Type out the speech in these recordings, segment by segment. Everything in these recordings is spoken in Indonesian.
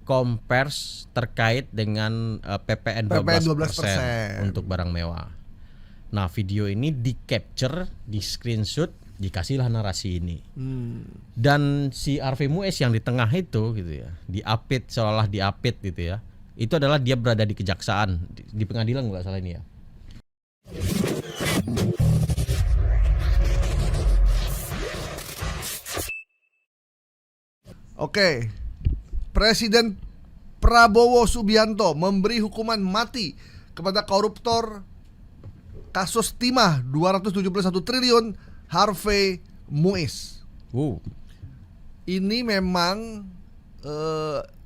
kompers terkait dengan PPN 12% untuk barang mewah. Nah, video ini di capture, di screenshot, dikasihlah narasi ini. Dan si Harvey Muiz yang di tengah itu gitu ya, diapit seolah diapit gitu ya. Itu adalah dia berada di kejaksaan, di pengadilan nggak salah ini ya. Oke, Presiden Prabowo Subianto memberi hukuman mati kepada koruptor kasus timah 271 triliun Harvey Muiz. Ini memang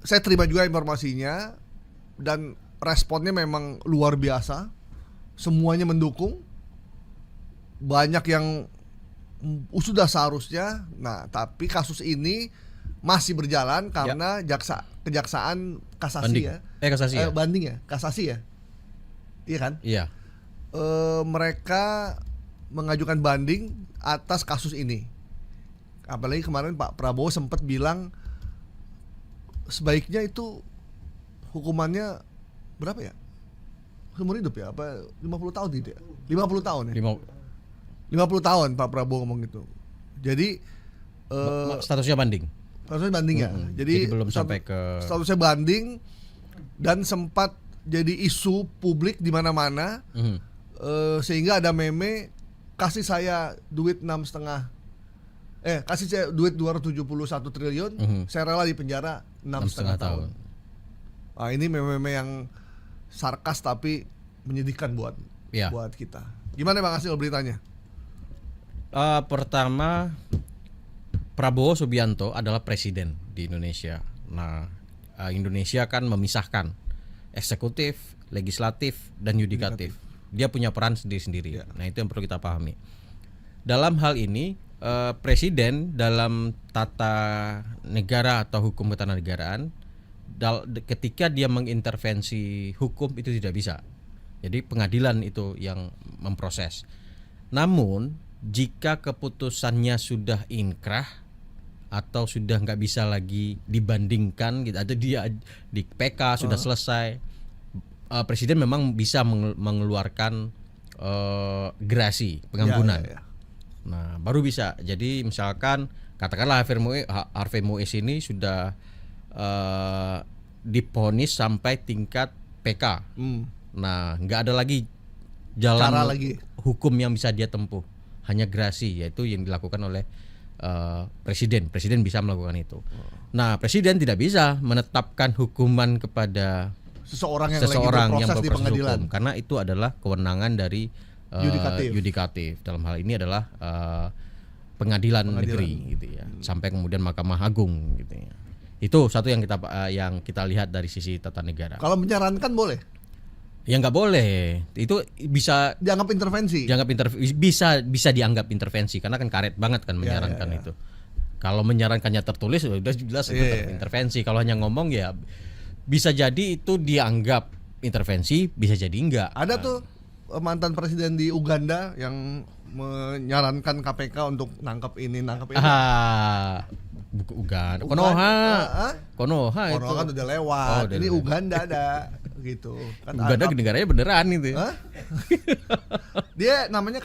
saya terima juga informasinya dan responnya memang luar biasa. Semuanya mendukung. Banyak yang sudah seharusnya. Nah, tapi kasus ini masih berjalan karena kejaksaan kasasi banding. Banding ya, kasasi ya, iya kan? Iya. Mereka mengajukan banding atas kasus ini. Apalagi kemarin Pak Prabowo sempat bilang sebaiknya itu hukumannya berapa ya? Seumur hidup ya? Apa 50 tahun tidak? 50 tahun ya? 50 tahun Pak Prabowo ngomong gitu. Jadi statusnya banding. Statusnya banding ya. Jadi belum sampai ke statusnya banding dan sempat jadi isu publik di mana-mana. Sehingga ada meme kasih saya duit 6,5 kasih saya duit 271 triliun, saya rela di penjara 6,5 tahun. Nah, ini meme-meme yang sarkas tapi menyedihkan buat kita. Gimana Bang Asil beritanya? Pertama, Prabowo Subianto adalah presiden di Indonesia. Nah, Indonesia kan memisahkan eksekutif, legislatif, dan yudikatif. Dia punya peran sendiri-sendiri. Nah, itu yang perlu kita pahami. Dalam hal ini, presiden dalam tata negara atau hukum ketatanegaraan, ketika dia mengintervensi hukum itu tidak bisa. Jadi pengadilan itu yang memproses. Namun jika keputusannya sudah inkrah atau sudah nggak bisa lagi dibandingkan gitu, atau dia di PK sudah selesai, presiden memang bisa mengeluarkan gerasi pengampunan. Nah, baru bisa. Jadi misalkan katakanlah Harvey Muiz ini sudah diponis sampai tingkat PK. Nah, nggak ada lagi jalan hukum yang bisa dia tempuh, hanya gerasi, yaitu yang dilakukan oleh presiden. Presiden bisa melakukan itu. Nah, presiden tidak bisa menetapkan hukuman kepada seseorang yang berproses di pengadilan, hukum, karena itu adalah kewenangan dari yudikatif. Dalam hal ini adalah pengadilan negeri gitu ya, sampai kemudian Mahkamah Agung gitu ya. Itu satu yang kita lihat dari sisi tata negara. Kalau menyarankan boleh? Ya nggak boleh. Itu bisa dianggap intervensi. Bisa dianggap intervensi karena kan karet banget kan menyarankan itu. Kalau menyarankannya tertulis sudah jelas itu intervensi. Kalau hanya ngomong ya bisa jadi itu dianggap intervensi, bisa jadi enggak. Ada tuh mantan presiden di Uganda yang menyarankan KPK untuk nangkap ini. Uganda. Konoha itu. Konoha kan udah lewat. Ini Uganda ada gitu. Kan Uganda negaranya beneran itu. Dia namanya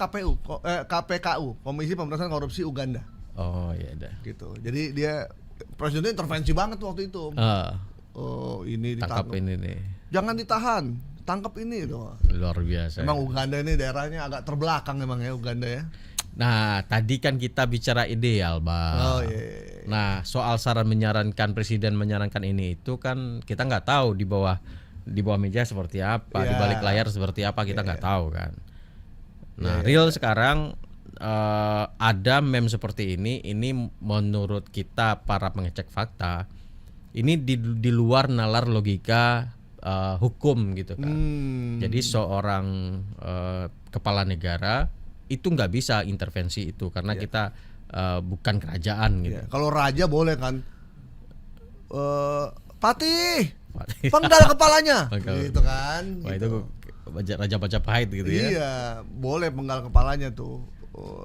KPKU, Komisi Pemberantasan Korupsi Uganda. Oh iya dah. Gitu. Jadi dia presidennya intervensi banget waktu itu. Ini ditangkap. Tangkap ini nih. Jangan ditahan, tangkap ini tuh. Luar biasa. Emang Uganda ini daerahnya agak terbelakang emang ya Uganda ya. Nah, tadi kan kita bicara ideal, Bang. Nah, soal saran menyarankan, presiden menyarankan ini itu kan kita nggak tahu di bawah meja seperti apa, di balik layar seperti apa, kita nggak tahu kan. Nah, real sekarang ada meme seperti ini menurut kita para pengecek fakta, ini di luar nalar logika hukum gitu kan. Jadi seorang kepala negara itu nggak bisa intervensi itu karena kita bukan kerajaan gitu. Kalau raja boleh kan, Patih, penggal kepalanya, gitu kan. Wah, itu Raja Majapahit gitu ya. Iya, boleh penggal kepalanya tuh.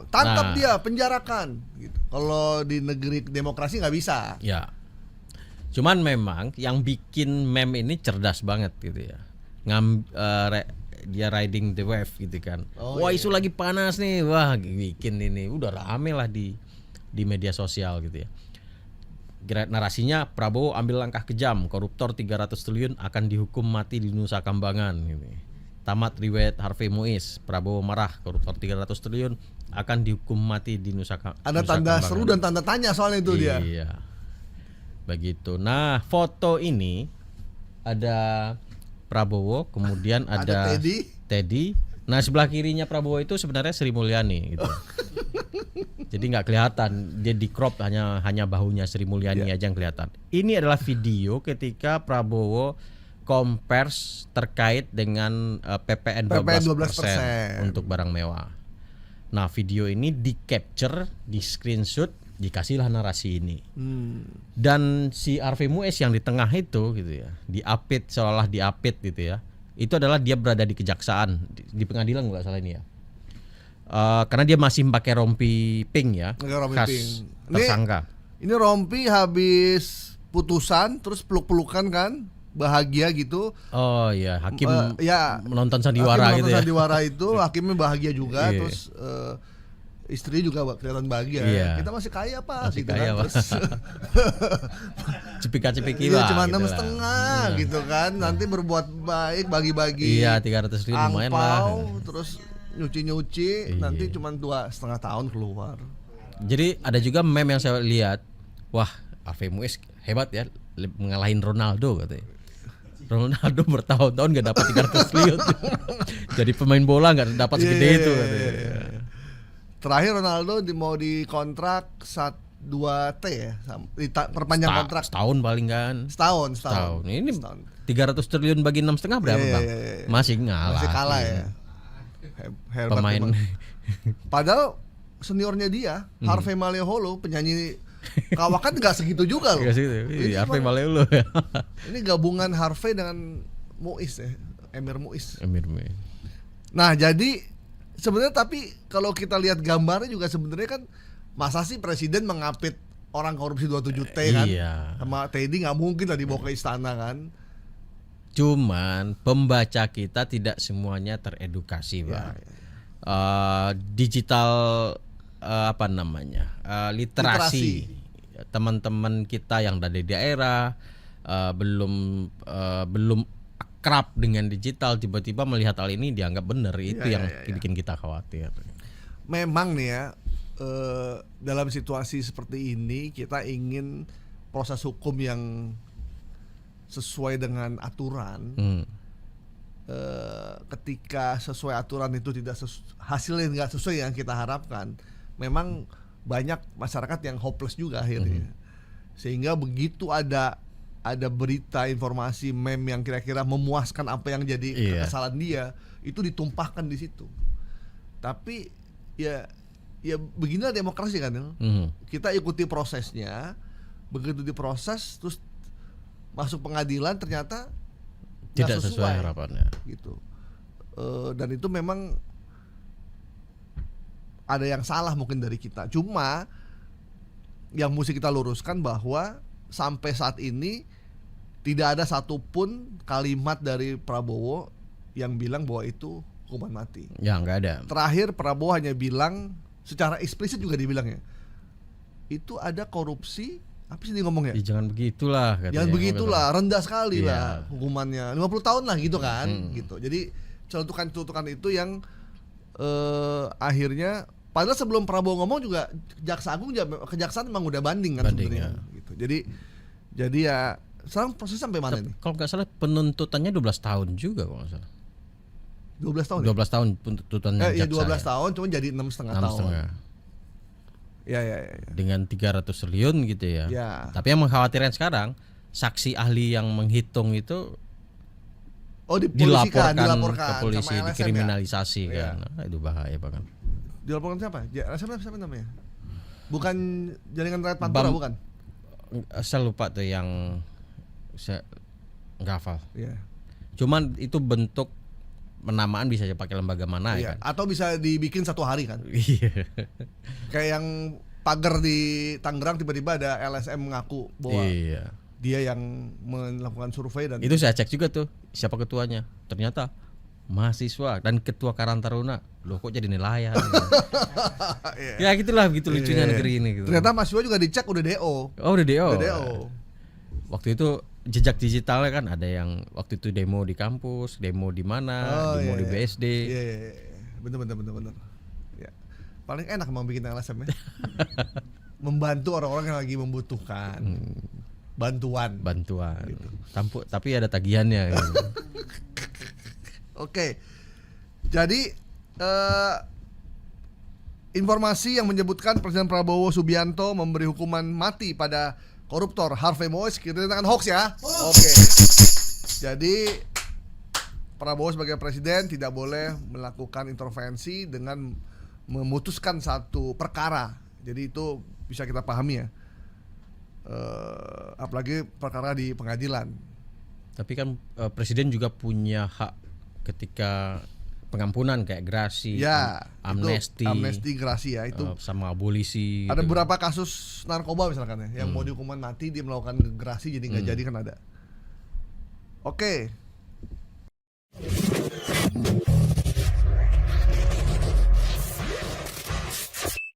Tangkap dia, penjarakan. Gitu. Kalau di negeri demokrasi nggak bisa. Ya. Cuman memang yang bikin meme ini cerdas banget gitu ya. Dia riding the wave gitu kan. Wah, isu lagi panas nih. Wah, bikin ini udah rame lah di media sosial gitu ya. Narasinya Prabowo ambil langkah kejam, koruptor 300 triliun akan dihukum mati di Nusa Kambangan gitu. Tamat riwayat Harvey Muiz, Prabowo marah, koruptor 300 triliun akan dihukum mati di Nusa Kambangan. Ada tanda seru dan tanda tanya soalnya itu dia. Iya. Begitu. Nah, foto ini ada Prabowo, kemudian ada Teddy. Nah, sebelah kirinya Prabowo itu sebenarnya Sri Mulyani gitu. Jadi nggak kelihatan, dia di crop hanya bahunya Sri Mulyani aja yang kelihatan. Ini adalah video ketika Prabowo compares terkait dengan PPN 12% untuk barang mewah. Nah, video ini di capture, di screenshot, dikasihlah narasi ini. Dan si Harvey Muiz yang di tengah itu gitu ya, diapit seolah diapit gitu ya. Itu adalah dia berada di kejaksaan, di pengadilan nggak salah ini ya. Karena dia masih pakai rompi pink ya, khas tersangka. Ini rompi habis putusan terus peluk-pelukan kan, bahagia gitu. Oh iya, hakim menonton sandiwara gitu ya. Sandiwara itu hakimnya bahagia juga, terus istri juga kelihatan bahagia. Kita masih kaya Pak, masih gitu kaya, kan. Terus cepika-cepiki lah. Cuma 6,5 gitu kan. Nanti berbuat baik, bagi-bagi. Iya, 300 ribu lumayan lah. Terus nyuci nanti cuma 2,5 tahun keluar. Jadi ada juga meme yang saya lihat, wah Harvey Muiz hebat ya, mengalahin Ronaldo katanya. Ronaldo bertahun-tahun gak dapat 300 triliun. Jadi pemain bola gak dapat segede itu katanya. Terakhir Ronaldo mau dikontrak 2T ya, perpanjang kontrak setahun paling kan. Setahun. Ini 300 triliun bagi 6,5 berapa Bang? Masih kalah ya. Hebat pemain. Padahal seniornya dia, Harvey Maleholo, penyanyi kawakan nggak segitu juga loh. Harvey Maleholo. Ini gabungan Harvey dengan Muiz ya, Emir Muiz. Nah, jadi sebenarnya tapi kalau kita lihat gambarnya juga sebenarnya kan masa sih presiden mengapit orang korupsi 27T kan? Sama Teddy nggak mungkin lah dibawa ke istana kan? Cuman pembaca kita tidak semuanya teredukasi, Pak. Digital literasi. Teman-teman kita yang dari daerah belum akrab dengan digital, tiba-tiba melihat hal ini dianggap benar, itu yang bikin kita khawatir. Memang nih ya, dalam situasi seperti ini kita ingin proses hukum yang sesuai dengan aturan. Ketika sesuai aturan itu tidak hasilnya nggak sesuai yang kita harapkan, memang banyak masyarakat yang hopeless juga akhirnya. Sehingga begitu ada berita, informasi, meme yang kira-kira memuaskan apa yang jadi kesalahan dia, itu ditumpahkan di situ. Tapi ya beginilah demokrasi kan. Kita ikuti prosesnya, begitu diproses terus masuk pengadilan ternyata tidak sesuai harapannya gitu. Dan itu memang ada yang salah mungkin dari kita. Cuma yang mesti kita luruskan bahwa sampai saat ini tidak ada satupun kalimat dari Prabowo yang bilang bahwa itu hukuman mati. Ya, nggak ada. Terakhir Prabowo hanya bilang secara eksplisit juga dibilangnya itu ada korupsi. Apa sih dia ngomongnya? Jangan begitulah katanya. Jangan begitulah, rendah sekali lah hukumannya. 50 tahun lah gitu kan, gitu. Jadi celutukan itu yang akhirnya padahal sebelum Prabowo ngomong juga kejaksaan memang udah banding kan sebenarnya gitu. Jadi ya sekarang proses sampai mana nih? Kalau nggak salah penuntutannya 12 tahun juga kalau nggak salah. 12 tahun. 12 tahun tuntutannya jaksa. 12 tahun cuma jadi 6,5 tahun. Ya. Dengan 300 triliun gitu ya. Tapi yang mengkhawatirkan sekarang saksi ahli yang menghitung itu dilaporkan ke polisi, dikriminalisasi kan. Nah, itu bahaya banget. Dilaporkan siapa? Siapa namanya? Bukan Jaringan Rakyat Pantura bukan? Saya lupa tuh yang saya nggak hafal. Iya. Cuman itu bentuk penamaan bisa aja pakai lembaga mana kan? Atau bisa dibikin 1 hari kan? Iya. Kayak yang pagar di Tangerang tiba-tiba ada LSM mengaku bahwa dia yang melakukan survei dan Itu saya cek juga tuh siapa ketuanya. Ternyata mahasiswa dan ketua Karang Taruna. Loh kok jadi nelayan? Ya gitulah begitu lucunya negeri ini gitu. ternyata mahasiswa juga dicek udah DO. Oh udah DO. Udah DO. Waktu itu jejak digitalnya kan ada yang waktu itu demo di kampus, demo di mana, demo di BSD. Iya. Bener. Ya. Paling enak emang bikin LSM ya. Membantu orang-orang yang lagi membutuhkan bantuan. Gitu. Tapi ada tagihannya. Gitu. Oke. Jadi informasi yang menyebutkan Presiden Prabowo Subianto memberi hukuman mati pada koruptor Harvey Moise kita katakan hoax ya. Oke. Jadi Prabowo sebagai presiden tidak boleh melakukan intervensi dengan memutuskan satu perkara. Jadi itu bisa kita pahami ya. Apalagi perkara di pengadilan. Tapi kan presiden juga punya hak ketika pengampunan kayak grasi, amnesti, grasi ya itu. Sama abolisi. Ada gitu. beberapa kasus narkoba misalkan ya, yang mau dihukuman mati dia melakukan grasi jadi nggak jadi kan ada. Oke.